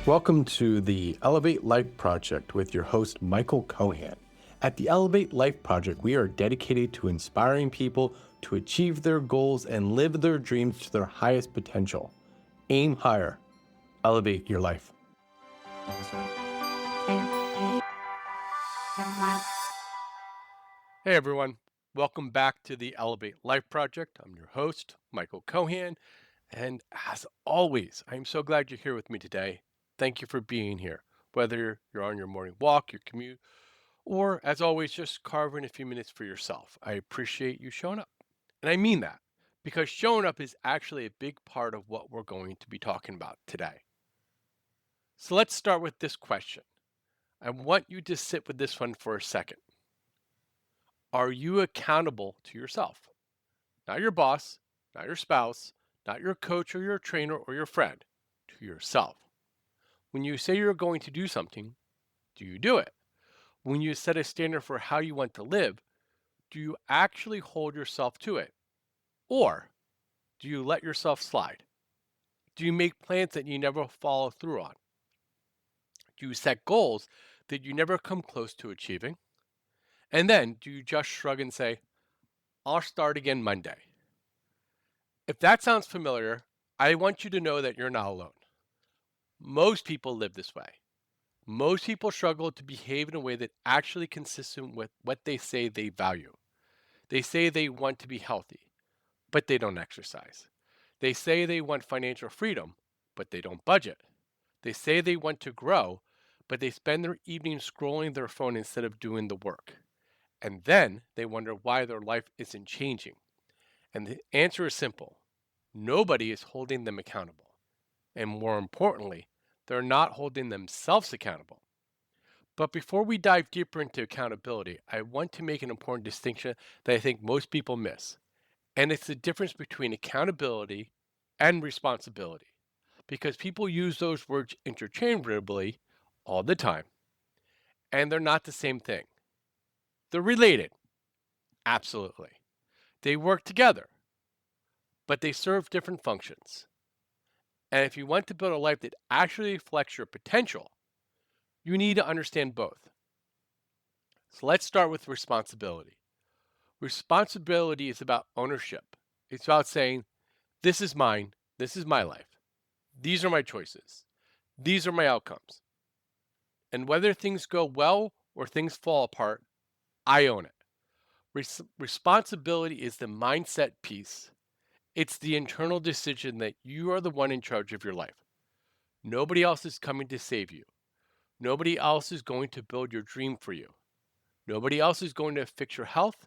Welcome to the Elevate Life Project with your host, Michael Cohan. At the Elevate Life Project, we are dedicated to inspiring people to achieve their goals and live their dreams to their highest potential. Aim higher. Elevate your life. Hey everyone, welcome back to the Elevate Life Project. I'm your host, Michael Cohan, and as always, I'm so glad you're here with me today. Thank you for being here, whether you're on your morning walk, your commute, or as always, just carving a few minutes for yourself. I appreciate you showing up. And I mean that because showing up is actually a big part of what we're going to be talking about today. So let's start with this question. I want you to sit with this one for a second. Are you accountable to yourself? Not your boss, not your spouse, not your coach or your trainer or your friend, to yourself. When you say you're going to do something, do you do it? When you set a standard for how you want to live, do you actually hold yourself to it? Or do you let yourself slide? Do you make plans that you never follow through on? Do you set goals that you never come close to achieving? And then do you just shrug and say, I'll start again Monday? If that sounds familiar, I want you to know that you're not alone. Most people live this way. Most people struggle to behave in a way that actually consistent with what they say they value. They say they want to be healthy, but they don't exercise. They say they want financial freedom, but they don't budget. They say they want to grow, but they spend their evenings scrolling their phone instead of doing the work. And then they wonder why their life isn't changing. And the answer is simple. Nobody is holding them accountable. And more importantly, they're not holding themselves accountable. But before we dive deeper into accountability, I want to make an important distinction that I think most people miss. And it's the difference between accountability and responsibility. Because people use those words interchangeably all the time, and they're not the same thing. They're related, absolutely. They work together, but they serve different functions. And if you want to build a life that actually reflects your potential, you need to understand both. So let's start with responsibility. Responsibility is about ownership. It's about saying, this is mine, this is my life. These are my choices. These are my outcomes. And whether things go well or things fall apart, I own it. Responsibility is the mindset piece. It's the internal decision that you are the one in charge of your life. Nobody else is coming to save you. Nobody else is going to build your dream for you. Nobody else is going to fix your health,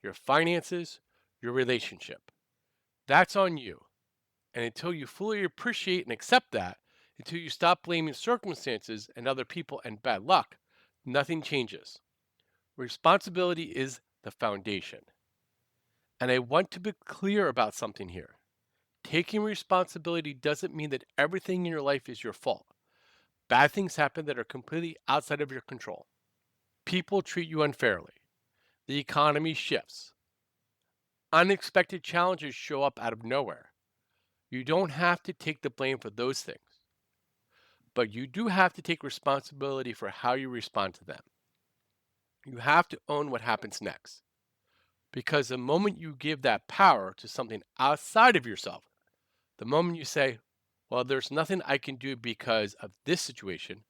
your finances, your relationship. That's on you. And until you fully appreciate and accept that, until you stop blaming circumstances and other people and bad luck, nothing changes. Responsibility is the foundation. And I want to be clear about something here. Taking responsibility doesn't mean that everything in your life is your fault. Bad things happen that are completely outside of your control. People treat you unfairly. The economy shifts. Unexpected challenges show up out of nowhere. You don't have to take the blame for those things, but you do have to take responsibility for how you respond to them. You have to own what happens next. Because the moment you give that power to something outside of yourself, the moment you say, well, there's nothing I can do because of this situation,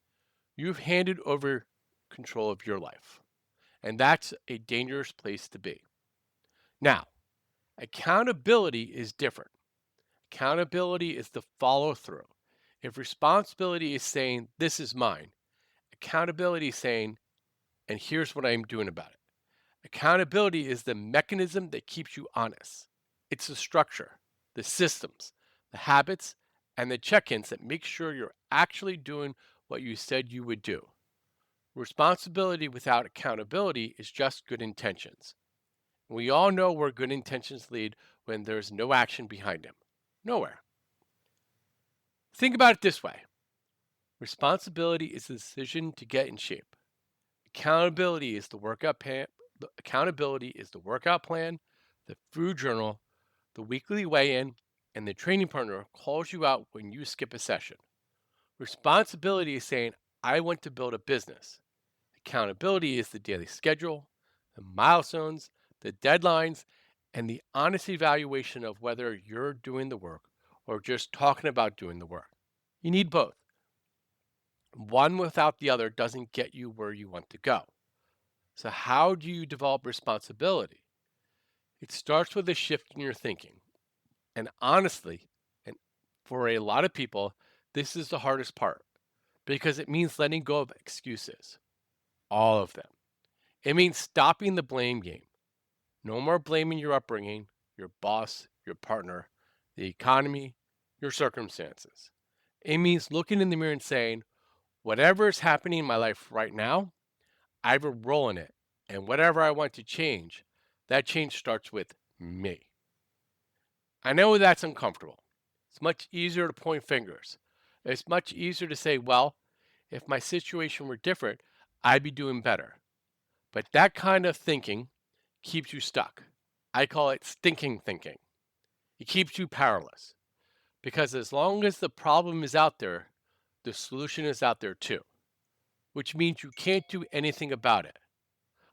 you've handed over control of your life. And that's a dangerous place to be. Now, accountability is different. Accountability is the follow through. If responsibility is saying, this is mine, accountability is saying, and here's what I'm doing about it. Accountability is the mechanism that keeps you honest. It's the structure, the systems, the habits, and the check-ins that make sure you're actually doing what you said you would do. Responsibility without accountability is just good intentions. We all know where good intentions lead when there's no action behind them. Nowhere. Think about it this way. Responsibility is the decision to get in shape. Accountability is the workout plan. Accountability is the workout plan, the food journal, the weekly weigh-in, and the training partner calls you out when you skip a session. Responsibility is saying, I want to build a business. Accountability is the daily schedule, the milestones, the deadlines, and the honest evaluation of whether you're doing the work or just talking about doing the work. You need both. One without the other doesn't get you where you want to go. So, how do you develop responsibility? It starts with a shift in your thinking. And honestly, and for a lot of people, this is the hardest part because it means letting go of excuses, all of them. It means stopping the blame game. No more blaming your upbringing, your boss, your partner, the economy, your circumstances. It means looking in the mirror and saying, whatever is happening in my life right now, I have a role in it. And whatever I want to change, that change starts with me. I know that's uncomfortable. It's much easier to point fingers. It's much easier to say, well, if my situation were different, I'd be doing better. But that kind of thinking keeps you stuck. I call it stinking thinking. It keeps you powerless because as long as the problem is out there, the solution is out there too, which means you can't do anything about it.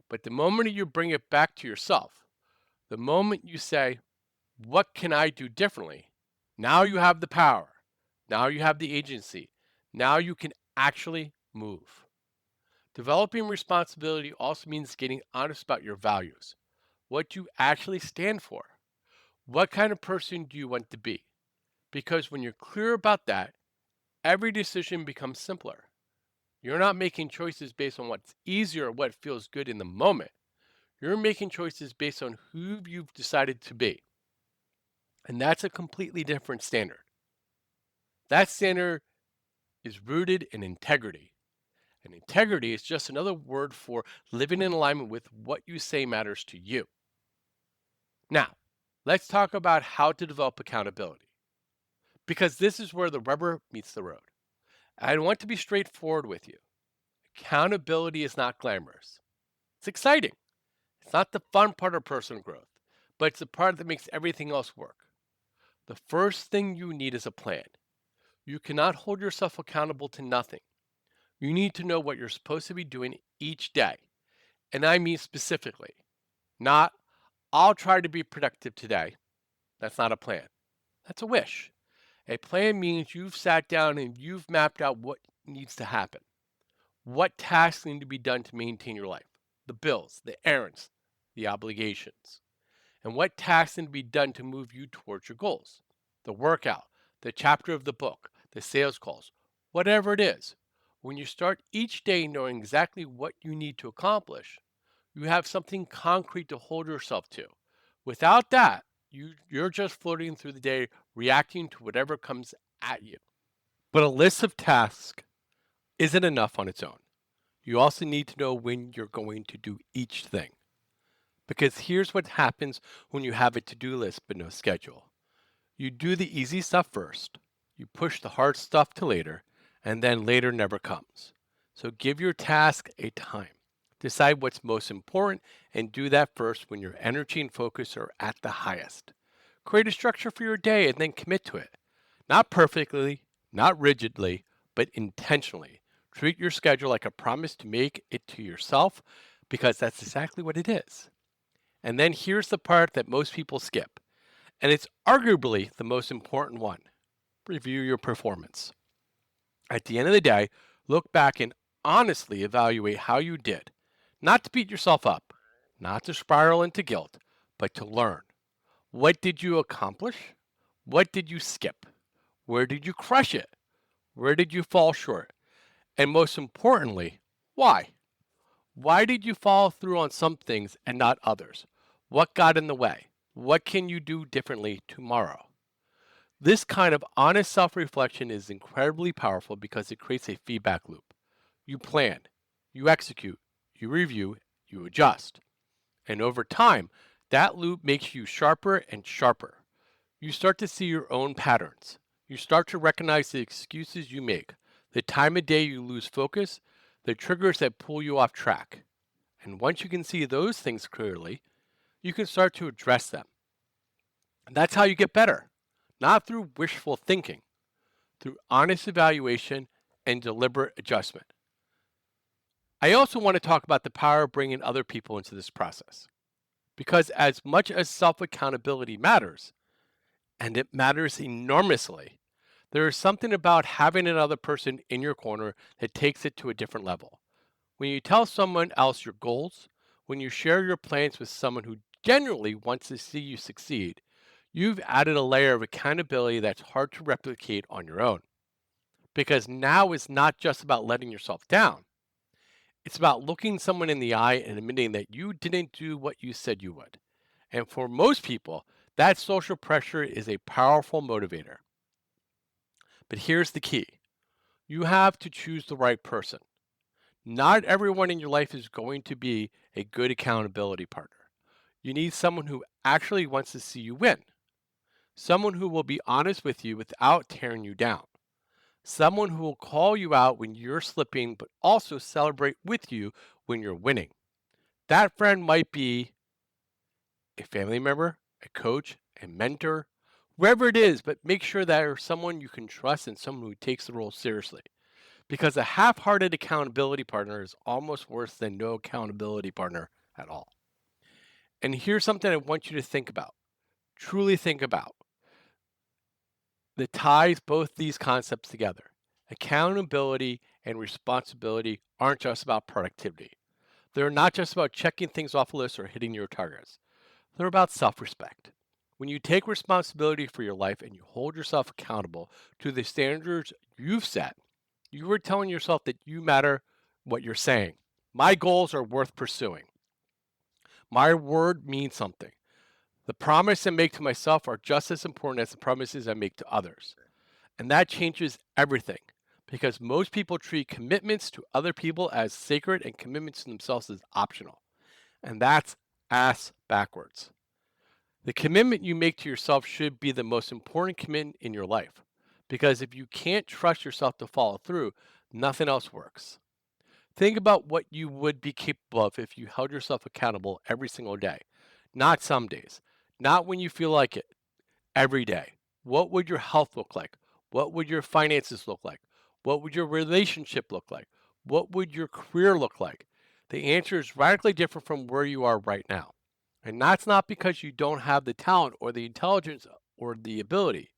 But the moment you bring it back to yourself, the moment you say, what can I do differently? Now you have the power. Now you have the agency. Now you can actually move. Developing responsibility also means getting honest about your values, what you actually stand for. What kind of person do you want to be? Because when you're clear about that, every decision becomes simpler. You're not making choices based on what's easier or what feels good in the moment. You're making choices based on who you've decided to be. And that's a completely different standard. That standard is rooted in integrity. And integrity is just another word for living in alignment with what you say matters to you. Now, let's talk about how to develop accountability, because this is where the rubber meets the road. I want to be straightforward with you. Accountability is not glamorous. It's exciting. It's not the fun part of personal growth, but it's the part that makes everything else work. The first thing you need is a plan. You cannot hold yourself accountable to nothing. You need to know what you're supposed to be doing each day. And I mean specifically, not, I'll try to be productive today. That's not a plan. That's a wish. A plan means you've sat down and you've mapped out what needs to happen. What tasks need to be done to maintain your life? The bills, the errands, the obligations. And what tasks need to be done to move you towards your goals? The workout, the chapter of the book, the sales calls, whatever it is. When you start each day knowing exactly what you need to accomplish, you have something concrete to hold yourself to. Without that, you're just floating through the day, reacting to whatever comes at you. But a list of tasks isn't enough on its own. You also need to know when you're going to do each thing. Because here's what happens when you have a to-do list but no schedule. You do the easy stuff first, you push the hard stuff to later, and then later never comes. So give your task a time. Decide what's most important and do that first when your energy and focus are at the highest. Create a structure for your day and then commit to it. Not perfectly, not rigidly, but intentionally. Treat your schedule like a promise to make it to yourself because that's exactly what it is. And then here's the part that most people skip, and it's arguably the most important one. Review your performance. At the end of the day, look back and honestly evaluate how you did. Not to beat yourself up, not to spiral into guilt, but to learn. What did you accomplish? What did you skip? Where did you crush it? Where did you fall short? And most importantly, why? Why did you follow through on some things and not others? What got in the way? What can you do differently tomorrow? This kind of honest self reflection is incredibly powerful because it creates a feedback loop. You plan, you execute, you review, you adjust. And over time, that loop makes you sharper and sharper. You start to see your own patterns. You start to recognize the excuses you make, the time of day you lose focus, the triggers that pull you off track. And once you can see those things clearly, you can start to address them. And that's how you get better. not through wishful thinking, through honest evaluation and deliberate adjustment. I also want to talk about the power of bringing other people into this process. Because as much as self accountability matters, and it matters enormously, there is something about having another person in your corner that takes it to a different level. When you tell someone else your goals, when you share your plans with someone who genuinely wants to see you succeed, you've added a layer of accountability that's hard to replicate on your own. Because now it's not just about letting yourself down, it's about looking someone in the eye and admitting that you didn't do what you said you would. And for most people, that social pressure is a powerful motivator. But here's the key: you have to choose the right person. Not everyone in your life is going to be a good accountability partner. You need someone who actually wants to see you win, someone who will be honest with you without tearing you down, someone who will call you out when you're slipping, but also celebrate with you when you're winning. That friend might be a family member, a coach, a mentor, whoever it is, but make sure that there's someone you can trust and someone who takes the role seriously. Because a half hearted accountability partner is almost worse than no accountability partner at all. And here's something I want you to think about, truly think about, that ties both these concepts together. Accountability and responsibility aren't just about productivity. They're not just about checking things off a list or hitting your targets. They're about self respect. When you take responsibility for your life and you hold yourself accountable to the standards you've set, you are telling yourself that you matter. What you're saying. My goals are worth pursuing. My word means something. The promise I make to myself are just as important as the promises I make to others. And that changes everything because most people treat commitments to other people as sacred and commitments to themselves as optional. And that's ass backwards. The commitment you make to yourself should be the most important commitment in your life. Because if you can't trust yourself to follow through, nothing else works. Think about what you would be capable of if you held yourself accountable every single day. Not some days, not when you feel like it, every day. What would your health look like? What would your finances look like? What would your relationship look like? What would your career look like? The answer is radically different from where you are right now. And that's not because you don't have the talent or the intelligence or the ability.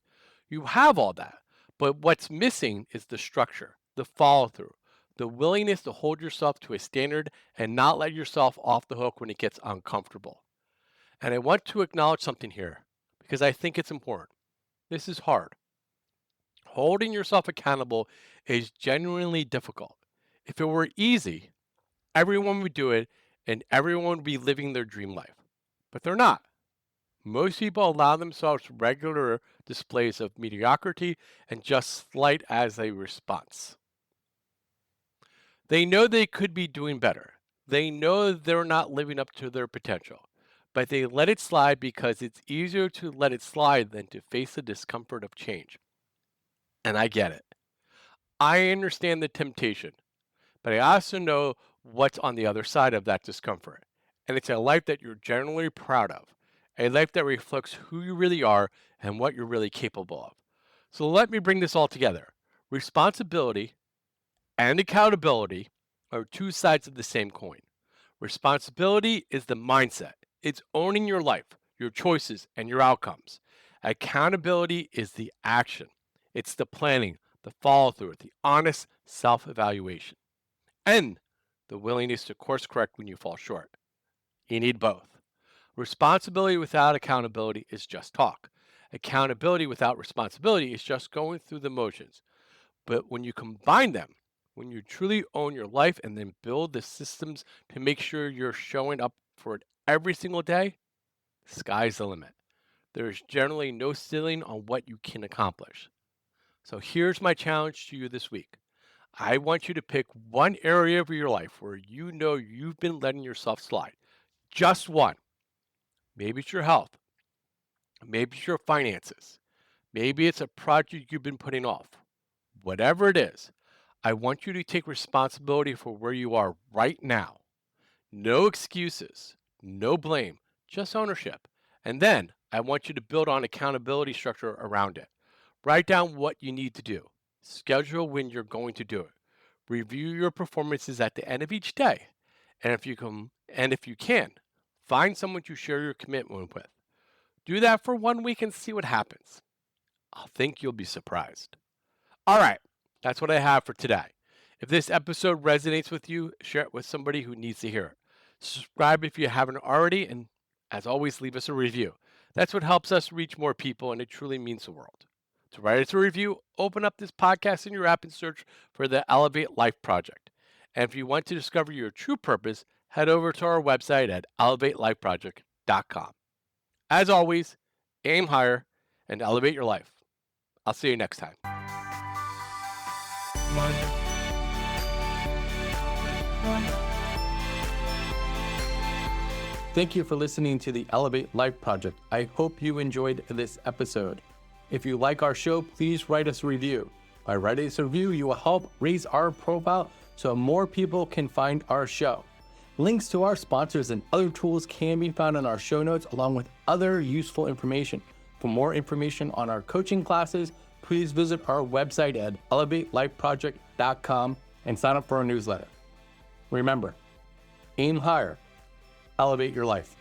You have all that. But what's missing is the structure, the follow through, the willingness to hold yourself to a standard and not let yourself off the hook when it gets uncomfortable. And I want to acknowledge something here because I think it's important. This is hard. Holding yourself accountable is genuinely difficult. If it were easy, everyone would do it and everyone would be living their dream life. But they're not. Most people allow themselves regular displays of mediocrity and just slight as a response. They know they could be doing better. They know they're not living up to their potential, but they let it slide because it's easier to let it slide than to face the discomfort of change. And I get it. I understand the temptation, but I also know what's on the other side of that discomfort. And it's a life that you're generally proud of, a life that reflects who you really are and what you're really capable of. So let me bring this all together. Responsibility and accountability are two sides of the same coin. Responsibility is the mindset, it's owning your life, your choices, and your outcomes. Accountability is the action, it's the planning, the follow through, the honest self evaluation, and the willingness to course correct when you fall short. You need both. Responsibility without accountability is just talk. Accountability without responsibility is just going through the motions. But when you combine them, when you truly own your life and then build the systems to make sure you're showing up for it every single day, sky's the limit. There is generally no ceiling on what you can accomplish. So here's my challenge to you this week. I want you to pick one area of your life where you know you've been letting yourself slide. Just one. Maybe it's your health. Maybe it's your finances. Maybe it's a project you've been putting off. Whatever it is, I want you to take responsibility for where you are right now. No excuses, no blame, just ownership. And then I want you to build on accountability structure around it. Write down what you need to do. Schedule when you're going to do it. Review your performances at the end of each day. And if you can, find someone to share your commitment with. Do that for 1 week and see what happens. I think you'll be surprised. All right, that's what I have for today. If this episode resonates with you, share it with somebody who needs to hear it. Subscribe if you haven't already, and as always, leave us a review. That's what helps us reach more people, and it truly means the world. To write us a review, open up this podcast in your app and search for the Elevate Life Project. And if you want to discover your true purpose, head over to our website at elevatelifeproject.com. As always, aim higher and elevate your life. I'll see you next time. Thank you for listening to the Elevate Life Project. I hope you enjoyed this episode. If you like our show, please write us a review. By writing us a review, you will help raise our profile so more people can find our show. Links to our sponsors and other tools can be found in our show notes, along with other useful information. For more information on our coaching classes, please visit our website at elevatelifeproject.com and sign up for our newsletter. Remember, aim higher, elevate your life.